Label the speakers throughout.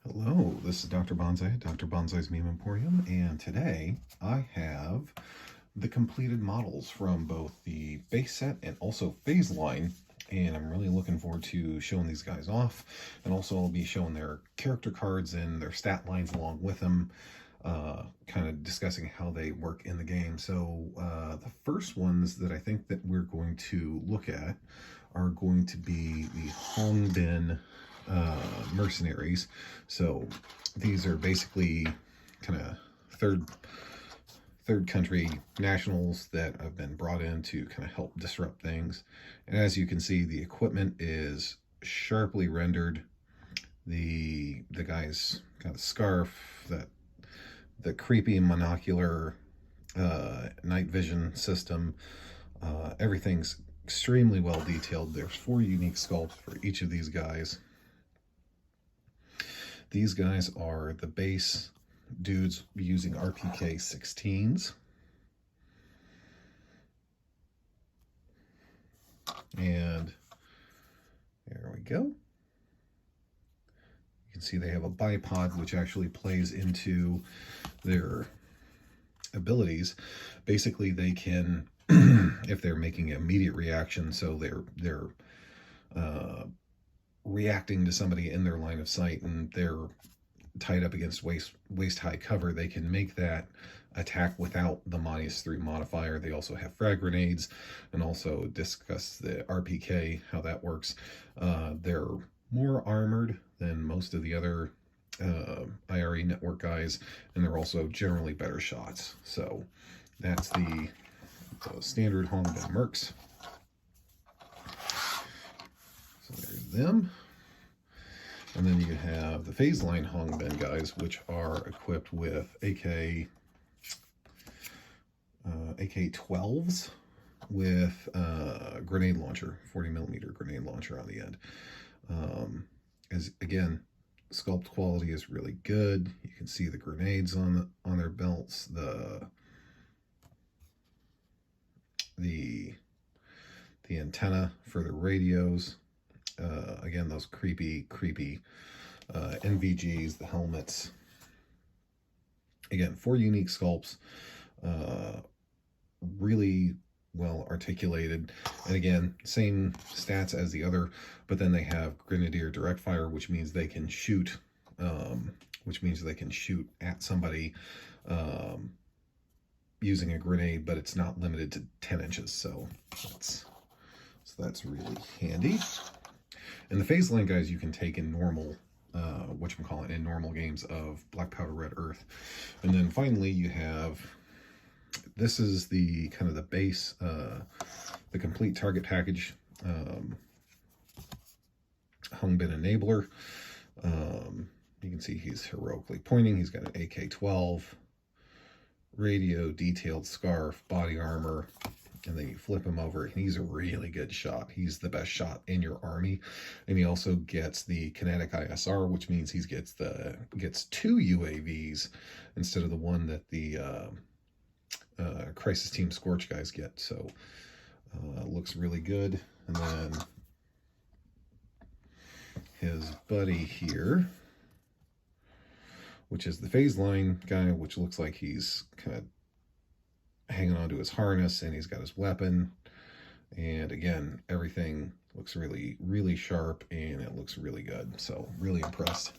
Speaker 1: Hello, this is Dr. Bonsai at Dr. Bonsai's Meme Emporium, and today I have the completed models from both the base set and also phase line, and I'm really looking forward to showing these guys off, and also I'll be showing their character cards and their stat lines along with them, kind of discussing how they work in the game. So the first ones that I think that we're going to look at are going to be the Hongbin mercenaries. So these are basically kind of third country nationals that have been brought in to kind of help disrupt things. And as you can see, the equipment is sharply rendered. The guy's got a scarf, that the creepy monocular night vision system. Everything's extremely well detailed. There's 4 unique sculpts for each of these guys. These guys are the base dudes using RPK 16s. And there we go. You can see they have a bipod, which actually plays into their abilities. Basically, they can, if they're making an immediate reaction, so they're reacting to somebody in their line of sight and they're tied up against waist high cover, they can make that attack without the -3 modifier. They also have frag grenades, and also discuss the RPK, how that works. They're more armored than most of the other IRE network guys, and they're also generally better shots. So that's the standard Hongbin mercs. So there's them. And then you have the phase line Hongbin guys, which are equipped with AK-12s with grenade launcher, 40mm grenade launcher on the end. As again, sculpt quality is really good. You can see the grenades on their belts, the antenna for the radios. Again, those creepy NVGs, the helmets. Again, 4 unique sculpts, really well articulated. And again, same stats as the other, but then they have Grenadier direct fire, which means they can shoot, at somebody using a grenade, but it's not limited to 10 inches. So that's really handy. And the phase line guys you can take in normal, in normal games of Black Powder Red Earth. And then finally you have, this is the kind of the base, the complete target package, Hongbin enabler. You can see he's heroically pointing. He's got an AK-12, radio, detailed scarf, body armor, and then you flip him over and he's a really good shot. He's the best shot in your army. And he also gets the kinetic ISR, which means he gets 2 UAVs instead of the one that the Crisis Team Scorch guys get. So looks really good. And then his buddy here, which is the phase line guy, which looks like he's kind of hanging onto his harness, and he's got his weapon. And again, everything looks really sharp, and it looks really good. So really impressed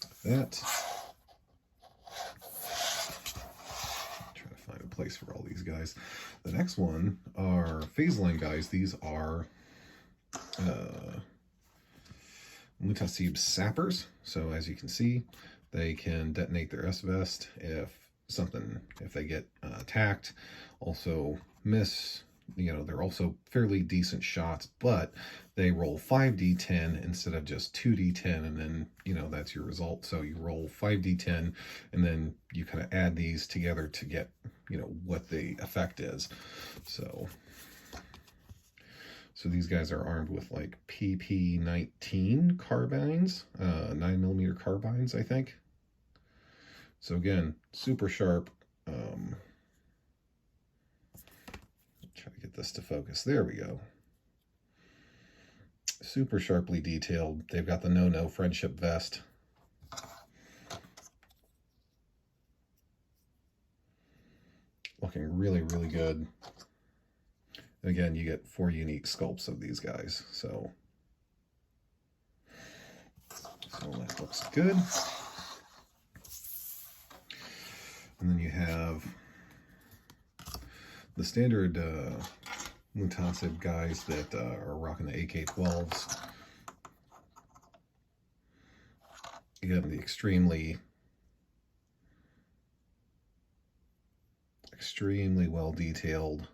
Speaker 1: with that. Try to find a place for all these guys. The next one are phase line guys. These are Mutasib sappers. So as you can see, they can detonate their S-Vest if they get attacked. Also miss, they're also fairly decent shots, but they roll 5d10 instead of just 2d10, and then that's your result. So you roll 5d10 and then you kind of add these together to get what the effect is. So these guys are armed with like PP-19 carbines, 9mm carbines, I think. So again, super sharp. Try to get this to focus. There we go. Super sharply detailed. They've got the no friendship vest. looking really, really good. Again, you get 4 unique sculpts of these guys, so that looks good. And then you have the standard Mutasib guys that are rocking the AK-12s. Again, the extremely well detailed,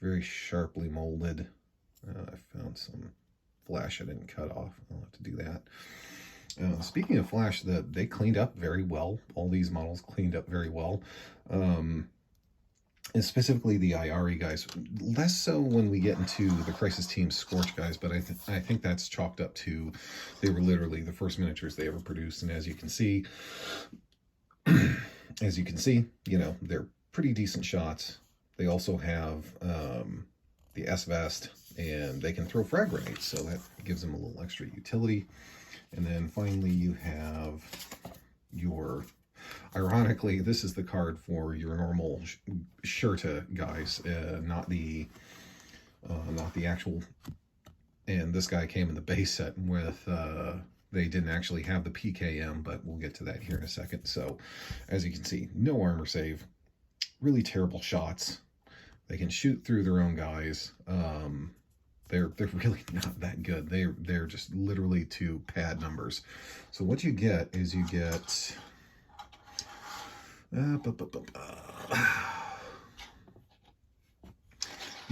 Speaker 1: very sharply molded. I found some flash I didn't cut off. I'll have to do that. Speaking of flash, they cleaned up very well. All these models cleaned up very well. And specifically the IRE guys, less so when we get into the Crisis Team Scorch guys, but I think that's chalked up to they were literally the first miniatures they ever produced, and as you can see, you know, they're pretty decent shots. They also have the S-Vest, and they can throw frag grenades, so that gives them a little extra utility. And then finally you have your... Ironically, this is the card for your normal Shirta guys, not the actual. And this guy came in the base set with. They didn't actually have the PKM, but we'll get to that here in a second. So, as you can see, no armor save, really terrible shots. They can shoot through their own guys. They're really not that good. They're just literally 2 pad numbers. So what you get is you get. You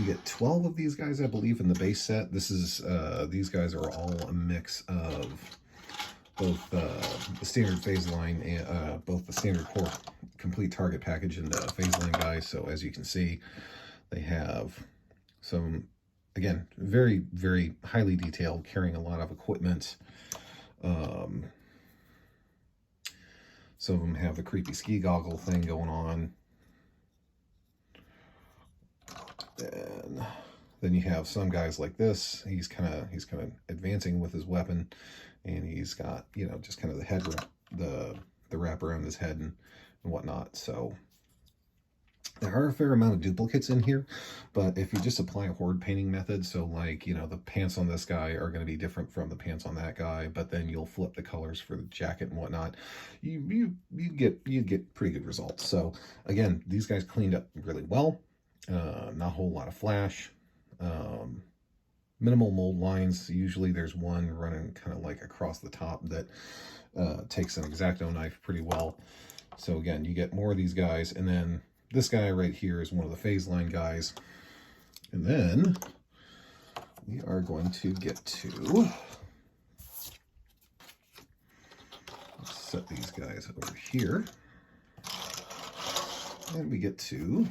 Speaker 1: get 12 of these guys, I believe, in the base set. This is these guys are all a mix of both the standard phase line and both the standard core complete target package and the phase line guys. So as you can see, they have some, again, very, very highly detailed, carrying a lot of equipment. Some of them have the creepy ski goggle thing going on. And then you have some guys like this. He's kind of advancing with his weapon, and he's got, you know, just kind of the head wrap, the wrap around his head and whatnot. So there are a fair amount of duplicates in here, but if you just apply a horde painting method, so like, you know, the pants on this guy are going to be different from the pants on that guy, but then you'll flip the colors for the jacket and whatnot, you get pretty good results. So again, these guys cleaned up really well. Not a whole lot of flash. Minimal mold lines. Usually there's one running kind of like across the top that takes an X-Acto knife pretty well. So again, you get more of these guys, and then this guy right here is one of the phase line guys. And then we are going to get to, let's set these guys over here. And we get to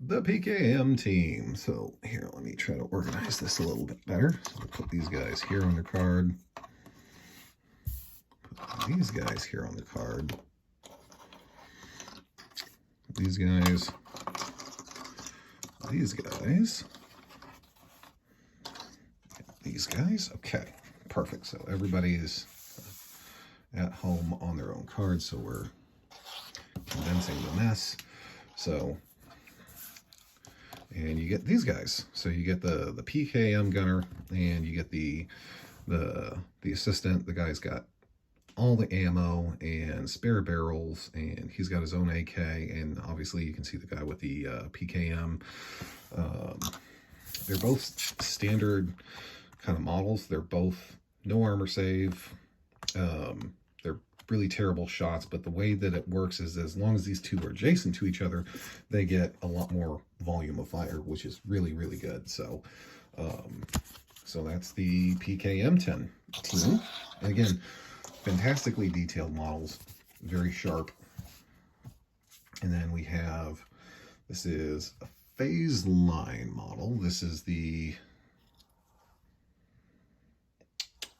Speaker 1: the PKM team. So here, let me try to organize this a little bit better. So we'll put these guys here on the card. Put these guys here on the card. These guys, these guys. Okay, perfect. So everybody is at home on their own cards, so we're condensing the mess. So, and you get these guys. So you get the PKM gunner, and you get the assistant. The guy's got all the ammo and spare barrels, and he's got his own AK, and obviously you can see the guy with the PKM. They're both standard kind of models. They're both no armor save. They're really terrible shots, but the way that it works is as long as these two are adjacent to each other, they get a lot more volume of fire, which is really, really good. So so that's the PKM-10 team. And again, fantastically detailed models, very sharp. And then we have, this is a phase line model. This is the,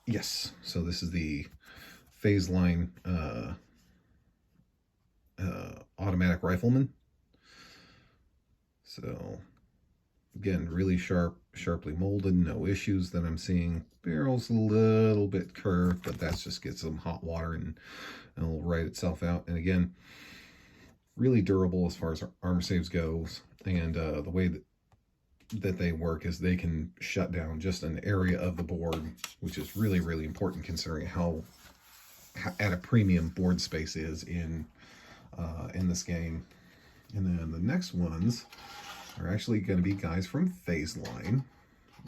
Speaker 1: yes, so this is the phase line automatic rifleman. So Again, really sharply molded, no issues that I'm seeing. Barrel's a little bit curved, but that just gets some hot water and it'll right itself out. And again, really durable as far as armor saves goes. And the way that they work is they can shut down just an area of the board, which is really, really important considering how at a premium board space is in this game. And then the next ones are actually going to be guys from Phase Line,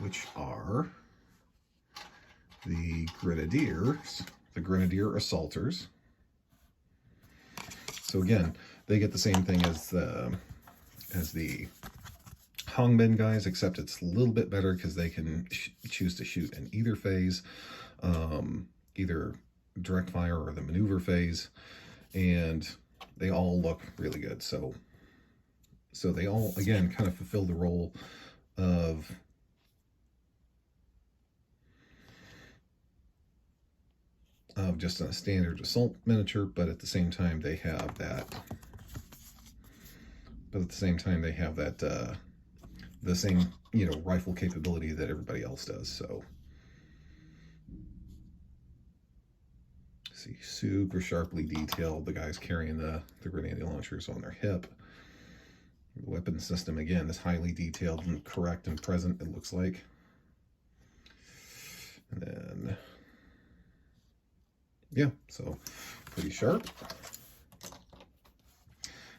Speaker 1: which are the Grenadiers, the Grenadier Assaulters. So again, they get the same thing as the Hongmen guys, except it's a little bit better because they can choose to shoot in either phase, either direct fire or the maneuver phase, and they all look really good. So they all, again, kind of fulfill the role of just a standard assault miniature, but at the same time they have that. The same, rifle capability that everybody else does. So see, super sharply detailed. The guys carrying the grenade launchers on their hip. The weapon system, again, is highly detailed and correct and present, it looks like. And then, yeah, so pretty sharp.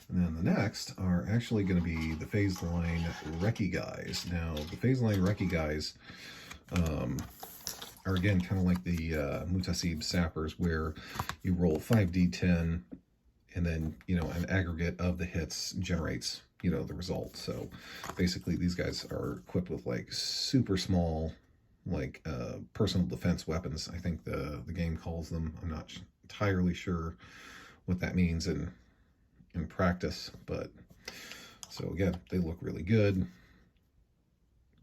Speaker 1: And then the next are actually going to be the Phase Line Recce guys. Now, the Phase Line Recce guys are, again, kind of like the Mutasib sappers, where you roll 5d10, and then, an aggregate of the hits generates, the result. So basically, these guys are equipped with, like, super small, like, personal defense weapons, I think the game calls them. I'm not entirely sure what that means in practice, but so again, they look really good.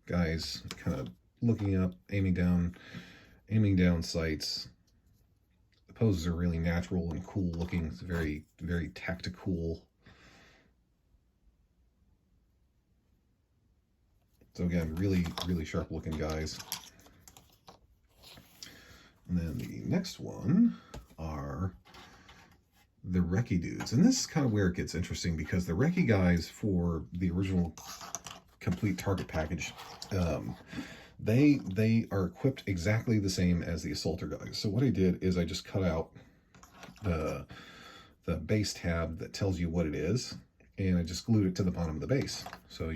Speaker 1: Guys kind of looking up, aiming down sights. The poses are really natural and cool looking. It's very, very tactical. So again, really, really sharp looking guys. And then the next one are the Recce dudes. And this is kind of where it gets interesting, because the Recce guys for the original complete target package, they are equipped exactly the same as the Assaulter guys. So what I did is I just cut out the base tab that tells you what it is, and I just glued it to the bottom of the base. So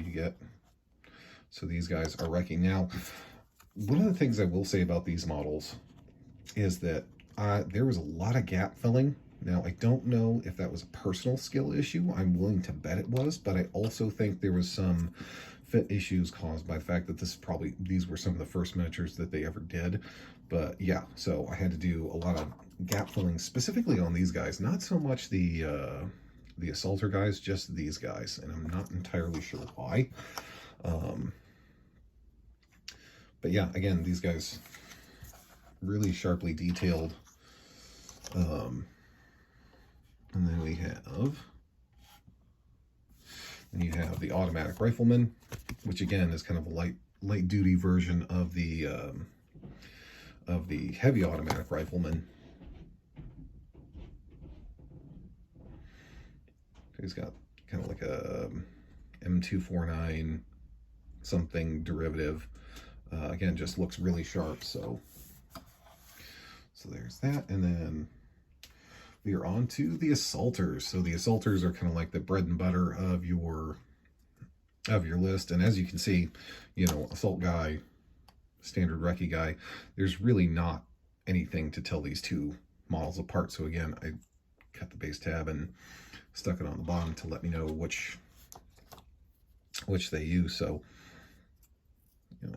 Speaker 1: these guys are Recce. Now, one of the things I will say about these models is that there was a lot of gap filling. Now, I don't know if that was a personal skill issue. I'm willing to bet it was, but I also think there was some fit issues caused by the fact that these were some of the first miniatures that they ever did. But yeah, so I had to do a lot of gap filling specifically on these guys, not so much the Assaulter guys, just these guys, and I'm not entirely sure why. But yeah, again, these guys really sharply detailed. And then you have the automatic rifleman, which again is kind of a light duty version of the heavy automatic rifleman. He's got kind of like a M249 something derivative. Again, just looks really sharp. So there's that, and then we are on to the Assaulters. So the Assaulters are kind of like the bread and butter of your list. And as you can see, Assault guy, standard Recce guy, there's really not anything to tell these two models apart. So again, I cut the base tab and stuck it on the bottom to let me know which they use. So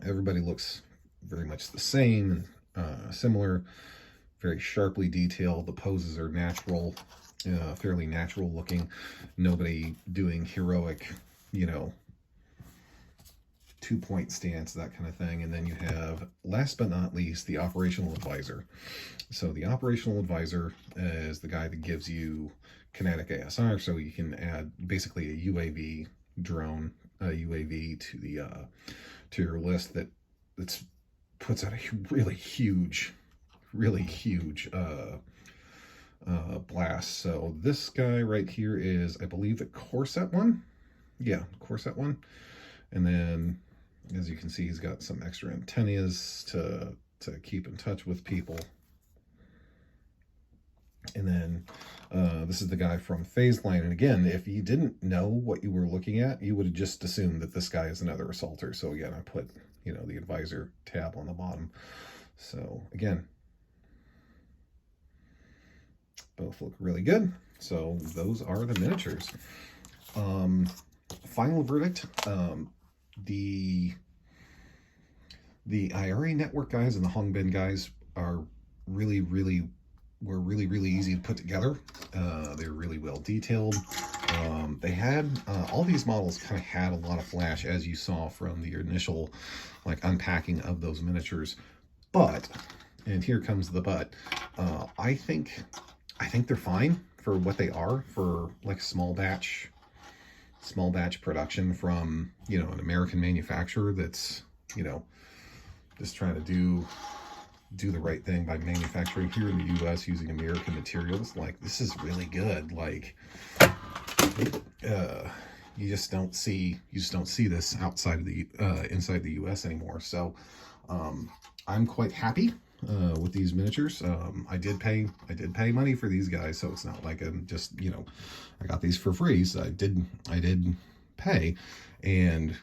Speaker 1: everybody looks very much the same and similar. Very sharply detailed. The poses are natural, fairly natural looking. Nobody doing heroic, 2-point stance, that kind of thing. And then you have, last but not least, the operational advisor. So the operational advisor is the guy that gives you kinetic ASR, so you can add basically a UAV drone UAV to your list that's puts out a really huge blast. So this guy right here is, I believe, the Corset one. Yeah, Corset one. And then, as you can see, he's got some extra antennas to keep in touch with people. And then this is the guy from Phase Line. And again, if you didn't know what you were looking at, you would have just assumed that this guy is another assaulter. So again, I put, you know, the advisor tab on the bottom. So again, both look really good. So those are the miniatures. Final verdict, the IRE network guys and the Hongbin guys are really easy to put together. They're really well detailed. They had all these models kind of had a lot of flash, as you saw from the initial like unpacking of those miniatures. But, and here comes the but, I think they're fine for what they are, for like small batch production from, you know, an American manufacturer that's, you know, just trying to do the right thing by manufacturing here in the US using American materials. Like, this is really good. Like, you just don't see this outside of the inside the US anymore. So I'm quite happy with these miniatures. I did pay money for these guys, so it's not like I'm just, you know, I got these for free. So I did pay, and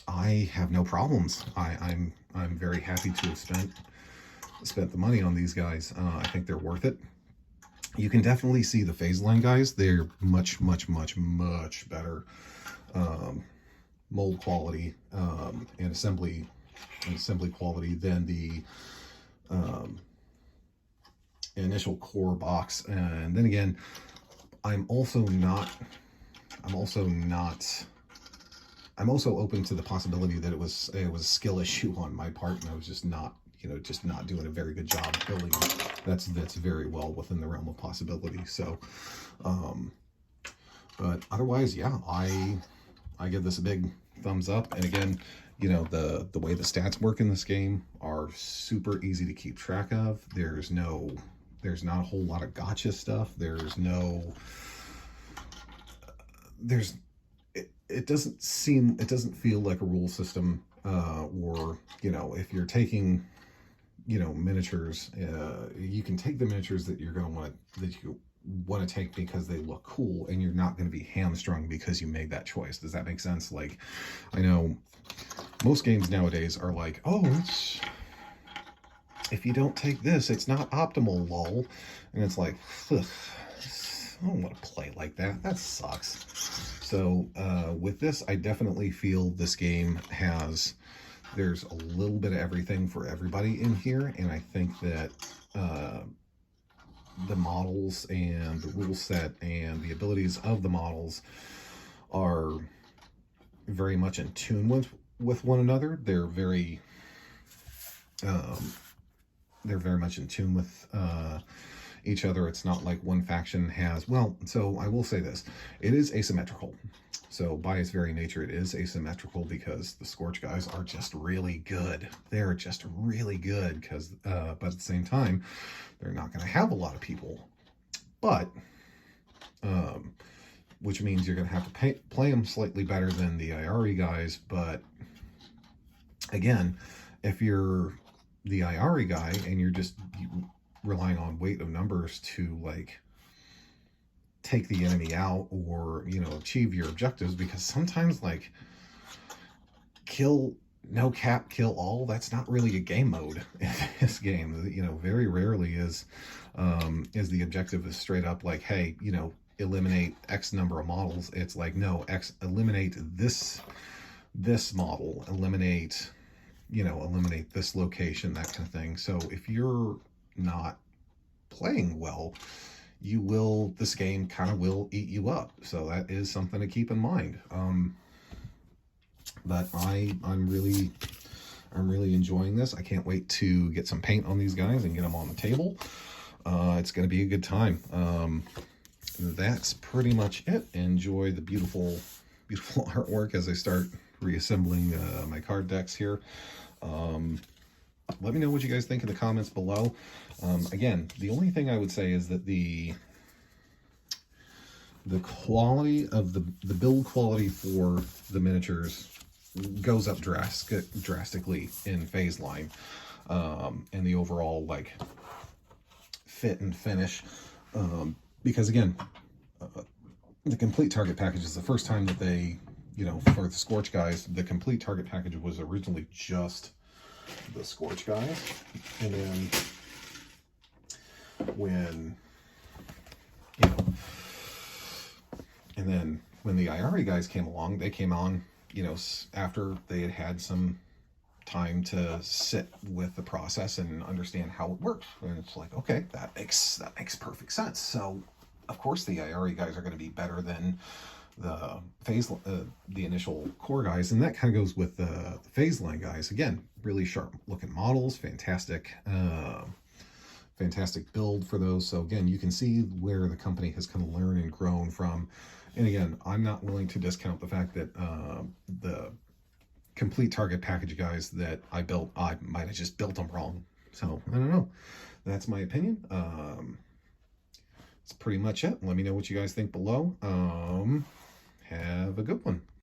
Speaker 1: I have no problems. I'm very happy to have spent the money on these guys. I think they're worth it. You can definitely see the Phase Line guys. They're much better mold quality and assembly quality than the initial core box. And then again, I'm also open to the possibility that it was a skill issue on my part, and I was just not doing a very good job building it. That's very well within the realm of possibility. So but otherwise, yeah, I give this a big thumbs up. And again, you know, the way the stats work in this game are super easy to keep track of. There's not a whole lot of gotcha stuff. It doesn't feel like a rule system, or, you know, if you're taking, you know, miniatures, you can take the miniatures that you want to take because they look cool, and you're not going to be hamstrung because you made that choice. Does that make sense? Like, I know most games nowadays are like, oh, if you don't take this, it's not optimal, lol. And it's like, ugh, I don't want to play like that. That sucks. So with this, I definitely feel this game there's a little bit of everything for everybody in here. And I think that the models and the rule set and the abilities of the models are very much in tune with one another. They're very much in tune with each other. It's not like one faction has, well, so I will say this, it is asymmetrical. So by its very nature, it is asymmetrical because the Scorch guys are just really good. They're just really good because, but at the same time, they're not going to have a lot of people. But, which means you're going to have to play them slightly better than the IRE guys. But again, if you're the IRE guy and you're just relying on weight of numbers to like take the enemy out or, you know, achieve your objectives, because sometimes like kill all, that's not really a game mode in this game. You know, very rarely is the objective is straight up like, hey, you know, eliminate X number of models. It's like, no, eliminate this model, eliminate this location, that kind of thing. So if you're not playing well, this game kind of will eat you up. So that is something to keep in mind. But I'm really enjoying this. I can't wait to get some paint on these guys and get them on the table. It's going to be a good time. That's pretty much it. Enjoy the beautiful artwork as I start reassembling my card decks here. Let me know what you guys think in the comments below. Again, the only thing I would say is that the quality of the build quality for the miniatures goes up drastically in phase line, and the overall like fit and finish, because again, the complete target package is the first time that they, you know, for the Scorch guys, the complete target package was originally just the Scorch guys, and then when, you know, and then when the IRA guys came along, they came on, you know, after they had had some time to sit with the process and understand how it works, and it's like, okay, that makes perfect sense. So of course the IRA guys are going to be better than the the initial core guys, and that kind of goes with the phase line guys. Again, really sharp looking models, fantastic fantastic build for those. So again, you can see where the company has kind of learned and grown from. And again, I'm not willing to discount the fact that the complete target package guys that I built, I might have just built them wrong. So I don't know, that's my opinion. That's pretty much it. Let me know what you guys think below. Have a good one.